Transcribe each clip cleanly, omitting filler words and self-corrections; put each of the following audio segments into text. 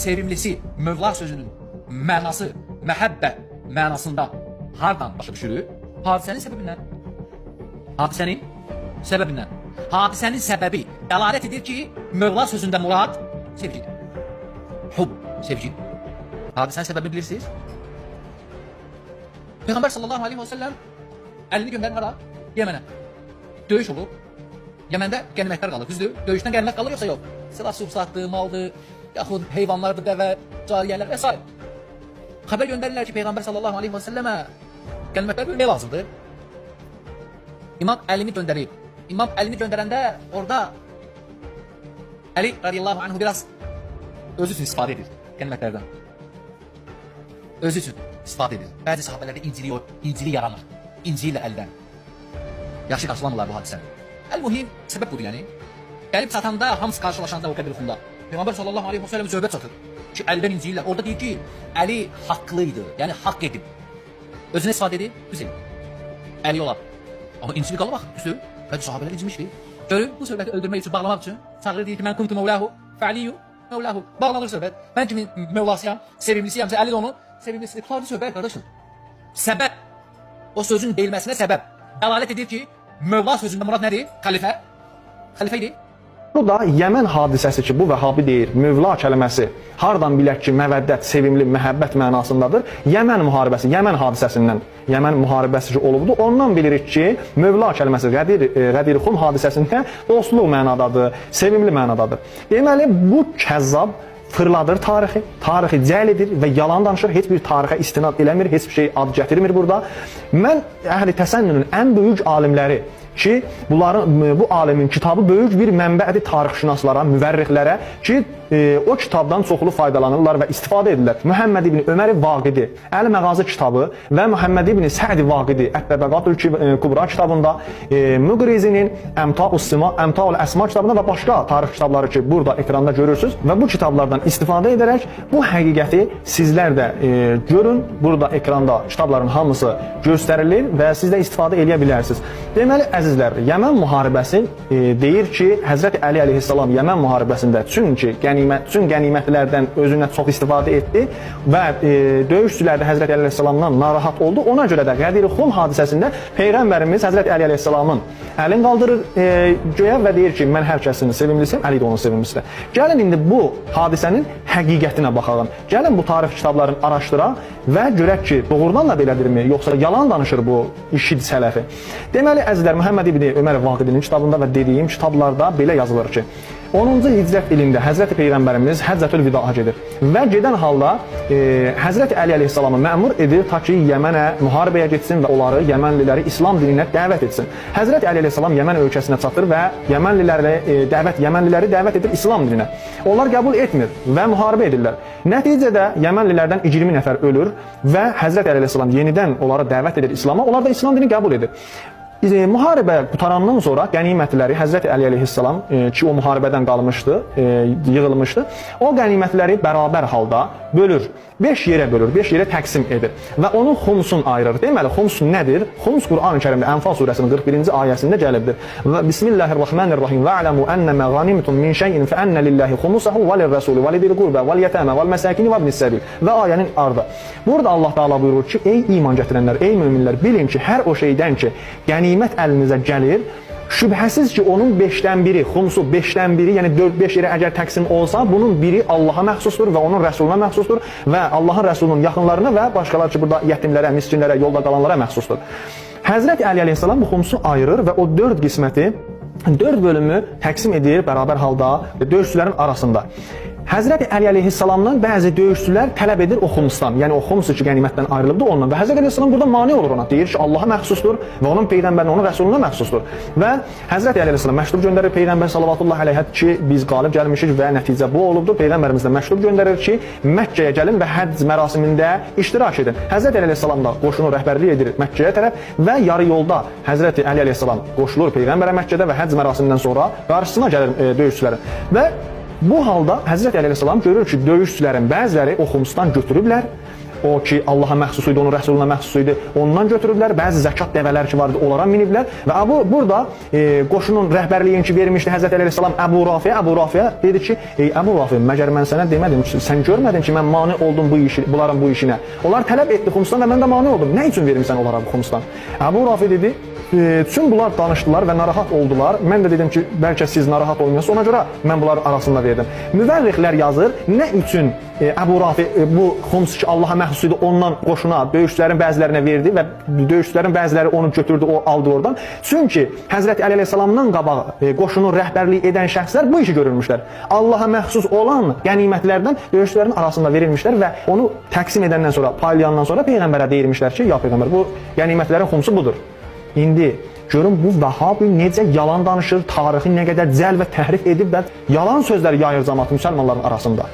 sevimlisi Mövla sözünün mənası məhəbbə mənasında hardan başa düşürük? Hadisənin səbəbindən. Hadisənin səbəbindən. Hadisənin səbəbi dəlalət edir ki, Mövla sözündə murad sevgidir. Hub, sevgi. Hadisənin səbəbini bilirsiniz? Peyğəmbər sallallahu aleyhi və səlləm əlini göndərir hara? Yəmənə. Döyüş olub. Yəməndə qənimətlər qalır, düzdür? Döyüşdən qənimət qalır yoxsa yox? Silah-sursatdır, maldır, yaxud heyvanlardır, dəvə, cariyələr və s. Xəbər göndərirlər ki, Peyğəmbər sallallahu aleyhi və səlləmə qənimətlər bölməyə lazımdır. İmam əlini göndərir. İmam əlini göndərəndə orada Əli radiyallahu anhu biraz özü üçün istifadə edir qənimətlərdən. Özü üçün istifadə edir. Bəzi sahabələrdə incili yaranır. İnci ilə əldən. Yaxşı qarşılamırlar bu hadisəni. Əl-mühim səbəb budur yəni. Gəlib çatanda, hamısı qarşılaşanda o qəbirxunda Peyğəmbər sallallahu aleyhi və səlləm söhbət çatır ki, əldən inciyirlər. Orada deyir ki, Əli haqlıydı, yəni haqq edib. Özünə istifadə edib, düz edib. Əli olar. Amma incili qalıb bax, düzdür. Bəzi sahabələr incimişdir. Görün, bu söhbəti öldürmək üçün, bağlamaq üçün çağırır, deyir ki, mən kuntu mevlahu, fə'liyu mevlahu. Bağlanır söhbət. Mən kimi mevlasıyam, sevimlisiyəm, Əli də onun sevimlisidir. Qutardı söhbət, qardaşım. Səbəb, o sözün deyilməsinə səbəb dəlalət edir ki, Mövla sözündə murad nədir? Xəlifə. Xəlifə idi. Bu da Yəmən hadisəsi ki, bu Vəhabi deyir, Mövla kəlməsi hardan bilək ki, məvəddət, sevimli, məhəbbət mənasındadır. Yəmən müharibəsi, Yəmən hadisəsindən, Yəmən müharibəsi ki, olubdur. Ondan bilirik ki, Mövla kəlməsi Qədir-Xum hadisəsində dostluq mənadadır, sevimli mənadadır. Deməli, bu kəzzab fırladır tarixi cəhl edir və yalan danışır, heç bir tarixə istinad eləmir, heç bir şey ad gətirmir burada. Mən əhli təsənnünün ən böyük alimləri ki, bu alimin kitabı böyük bir mənbədir tarixşünaslara, müvərrixlərə ki, o kitabdan çoxlu faydalanırlar və istifadə edirlər. Muhammed ibn Ömər Vaqidi, Əl-Məğazi kitabı və Muhammed ibn Sə'd Vaqidi, Ət-Təbəqatül Kubra kitabında, Müqrizinin Əmtaul Əsma kitabında və başqa tarix kitabları ki, burada ekranda görürsünüz və bu kitablardan istifadə edərək bu həqiqəti sizlər də görün. Burada ekranda kitabların hamısı göstərilir və siz də istifadə edə bilərsiniz. Deməli, əzizlər, Yəmən müharibəsi deyir ki, Həzrəti Əli əleyhissalam Yəmən müharibəsində çünki bütün qənimətlərdən özünə çox istifadə etdi və döyüşçülər də Həzrəti Əli əleyhissalamdan narahat oldu. Ona görə də Qədir-Xum hadisəsində Peyğəmbərimiz Həzrəti Əli əleyhissalamın əlini qaldırır göyə və deyir ki, mən hər kəsin sevimlisiyəm, Əli də onun sevimlisidir. Gəlin indi bu hadisənin həqiqətinə baxalım. Gəlin bu tarix kitablarını araşdıraq və görək ki, doğrudan da belədirmi, yoxsa yalan danışır bu işid sələfi. Deməli, əzizlər, Muhammed ibn Ömər Vaqidinin kitabında və dediyim kitablarda belə yazılır ki, 10-cu hicrət ilində Həzrəti Peyğəmbərimiz Həccətül Vidaa gedir və gedən halda Həzrəti Əli əleyhissalamı məmur edir ta ki, Yəmənə müharibəyə getsin və onları, Yəmənliləri İslam dininə dəvət etsin. Həzrəti Əli əleyhissalam Yəmən ölkəsinə çatır və Yəmənliləri dəvət edir İslam dininə. Onlar qəbul etmir və müharibə edirlər. Nəticədə Yəmənlilərdən 20 nəfər ölür və Həzrəti Əli əleyhissalam yenidən onları dəvət edir İslama. Onlar da İslam dinini qəbul edir. Müharibə qutarandan sonra qənimətləri Həzrəti Əli əleyhissalam ki, o müharibədən qalmışdı, yığılmışdı, o qənimətləri bərabər halda bölür. 5 yerə bölür, 5 yerə təqsim edir və onun xumsun ayırır. Deməli, xums nədir? Xums Qur'an-ı Kərimdə Ənfal surəsinin 41-ci ayəsində gəlibdir. Və Bismillahirrahmanirrahim və aləmu ənəmə qanimtum min şeyin fə ənə lillahi xumusahu və lirrəsuli və lidil qurbə və lyətəmə və məsəkini və ibnissəbil və ayənin ardı. Burada Allah Teala buyurur ki, ey iman gətirənlər, ey möminlər, bilin ki, hər o şeydən ki, qənimət əlinizə gəlir, şübhəsiz ki, onun 5-dən biri, xumsu 5-dən biri, yəni 4-5 yerə əgər təqsim olsa, bunun biri Allaha məxsusdur və onun rəsuluna məxsusdur və Allahın rəsulunun yaxınlarına və başqalar ki, burada yetimlərə, miskinlərə, yolda qalanlara məxsusdur. Həzrəti Əli əleyhissalam bu xumsu ayırır və o 4 qisməti, 4 bölümü təqsim edir bərabər halda döyüşçülərin arasında. Həzrəti Əli əleyhissalamdan bəzi döyüşçülər tələb edir o xumsdan, yəni o xumsu ki, qənimətdən ayrılıbdır ondan və Həzrəti əleyhissalam burada mane olur ona, deyir ki, Allaha məxsusdur və onun Peyğəmbərinə, onun rəsuluna məxsusdur və Həzrəti Əleyhissalam məktub göndərir Peyğəmbər sallallahu əleyhi ki, biz qalib gəlmişik və nəticə bu olubdur. Peyğəmbərimiz də məktub göndərir ki, Məkkəyə gəlin və həcc mərasimində iştirak edin. Həzrəti Əleyhissalam da qoşunu rəhbərlik edir Məkkəyə tərəf və yarı yolda Həzrəti Əli əleyhissalam qoşulur Peyğəmbərə Məkkədə və həcc mərasimindən sonra qarşısına gəlir döyüşçülərin və bu halda Həzrəti Əleyhissalam görür ki, döyüşçülərin bəziləri o xumsdan götürüblər, o ki Allaha məxsus idi, onun rəsuluna məxsus idi, ondan götürüblər. Bəzi zəkat dəvələr ki var idi, onlara miniblər və burada qoşunun rəhbərliyini ki vermişdi Həzrət Əli əleyhissalam Əbu Rafiyə dedi ki, ey Əbu Rafiyə, məgər mən sənə demədim ki, sən görmədin ki, mən mane oldum bunların bu işinə. Onlar tələb etdi xumsdan və mən də mane oldum. Nə üçün vermisən onlara bu xumsdan? Əbu Rafiyə dedi, tüm bunlar danışdılar və narahat oldular. Mən də dedim ki, bəlkə siz narahat olmuyorsunuz, ona görə mən bunları arasında verdim. Müvərrixlər yazır, nə üçün Əbu Rafi bu xums ki Allaha məxsus idi, ondan qoşuna, döyüşçülərin bəzilərinə verdi və döyüşçülərin bəziləri onu götürdü, o aldı oradan. Çünki Həzrət Əli əleyhissalamdan qabaq qoşunun rəhbərliyi edən şəxslər bu işi görülmüşlər. Allaha məxsus olan qənimətlərdən döyüşçülərin arasında verilmişlər və onu təqsim edəndən sonra, paylayandan sonra Peyğəmbərə deyilmişlər ki, ya Peyğəmbər, bu qənimətlərin xumsu budur. İndi görün bu Vəhabi necə yalan danışır, tarixi nə qədər cəl və təhrif edib və yalan sözlər yayır cəmaət müsəlmanların arasında.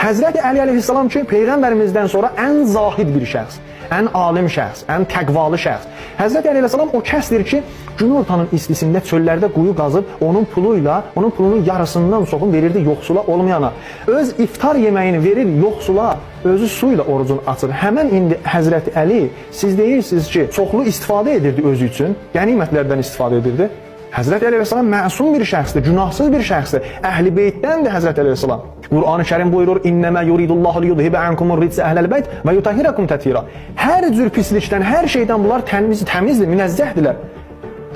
Həzrəti Əli əleyhissalam ki, Peyğəmbərimizdən sonra ən zahid bir şəxs, ən alim şəxs, ən təqvalı şəxs. Həzrəti Əli əleyhissalam o kəsdir ki, günortanın istisində çöllərdə quyu qazıb, onun pulunun yarısından çoxunu verirdi yoxsula olmayana. Öz iftar yeməyini verir yoxsula, özü su ilə orucunu açır. Həmən indi Həzrəti Əli, siz deyirsiniz ki, çoxlu istifadə edirdi özü üçün, qənimətlərdən istifadə edirdi. Həzrəti Əli əleyhissalam məsum bir şəxsdir, günahsız bir şəxsdir. Əhl-i Beytdəndir Həzrəti Əli əleyhissalam. Qur'an-ı Kərim buyurur: "İnnəmə yuridullahu liyudhibə ankumur ritsə əhləl beyt və yutahhirakum təthira." Hər cür pislikdən, hər şeydən bunlar təmizdir, münezzəhdirlər.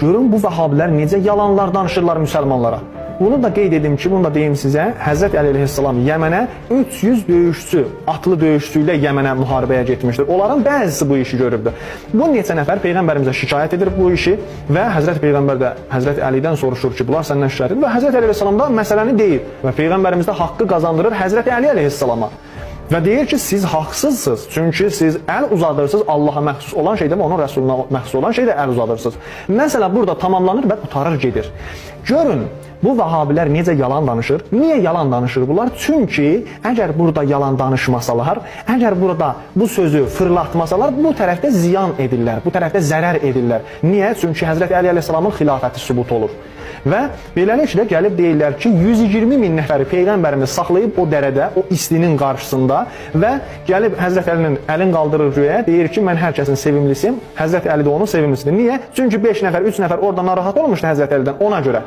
Görün bu Vəhabilər necə yalanlar danışırlar müsəlmanlara. Bunu da qeyd edim ki, bunu da deyim sizə, Həzrət Əli əleyhissalam Yəmənə 300 döyüşçü, atlı döyüşçü ilə Yəmənə müharibəyə getmişdir. Onların bəzisi bu işi görübdür. Bu neçə nəfər Peyğəmbərimizə şikayət edir bu işi və Həzrət Peyğəmbər də Həzrət Əlidən soruşur ki, bunlar səndən şikayət edir və Həzrət Əli əleyhissalam da məsələni deyir və Peyğəmbərimiz də haqqı qazandırır Həzrət Əli əleyhissalama. Və deyir ki, siz haqsızsınız. Çünki siz əl uzadırsınız Allaha məxsus olan şeydə və onun rəsuluna məxsus olan şeydə əl uzadırsınız. Məsələ burada tamamlanır və qurtarır gedir. Görün, bu Vəhabilər necə yalan danışır? Niyə yalan danışır bunlar? Çünki əgər burada yalan danışmasalar, əgər burada bu sözü fırlatmasalar, bu tərəfdə ziyan edirlər, bu tərəfdə zərər edirlər. Niyə? Çünki Həzrət Əli əleyhissalamın xilafəti sübut olur. Və beləliklə gəlib deyirlər ki, 120 min nəfəri Peyğəmbərimiz saxlayıb o dərədə, o istinin qarşısında və gəlib Həzrət Əlinin əlin qaldırır göyə, deyir ki, mən hər kəsin sevimlisiyim, Həzrət Əli də onun sevimlisidir. Niyə? Çünki 5 nəfər, 3 nəfər orada narahat olmuşdu Həzrət Əlidən, ona görə.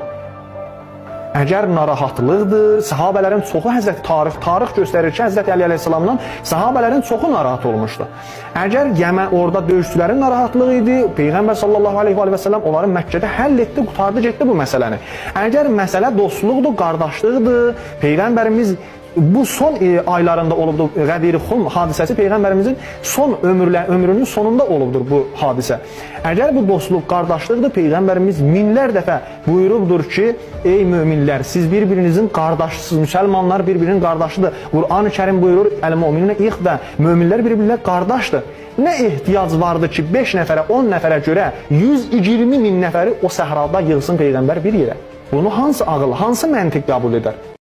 Əgər narahatlıqdır, sahabələrin çoxu tarix göstərir ki, Həzrət Əli əleyhissalamdan sahabələrin çoxu narahat olmuşdu. Əgər Yəmən orada döyüşçülərin narahatlığı idi, Peyğəmbər sallallahu aleyhi və səlləm onları Məkkədə həll etdi, qurtardı, getdi bu məsələni. Əgər məsələ dostluqdur, qardaşlıqdır, Peyğəmbərimiz bu son aylarında olubdur, Qədir Xum hadisəsi Peyğəmbərimizin son ömrünün sonunda olubdur bu hadisə. Əgər bu dostluq, qardaşlıqdır, Peyğəmbərimiz minlər dəfə buyurubdur ki, ey möminlər, siz bir-birinizin qardaşısınız, müsəlmanlar bir-birinin qardaşıdır. Qur'an-ı Kərim buyurur, əl-müminə ixdə, möminlər bir-birinə qardaşdır. Nə ehtiyac vardı ki, 5 nəfərə, 10 nəfərə görə 120 min nəfəri o səhrada yığsın Peyğəmbər bir yerə? Bunu hansı ağıl, hansı məntiq qəbul edər?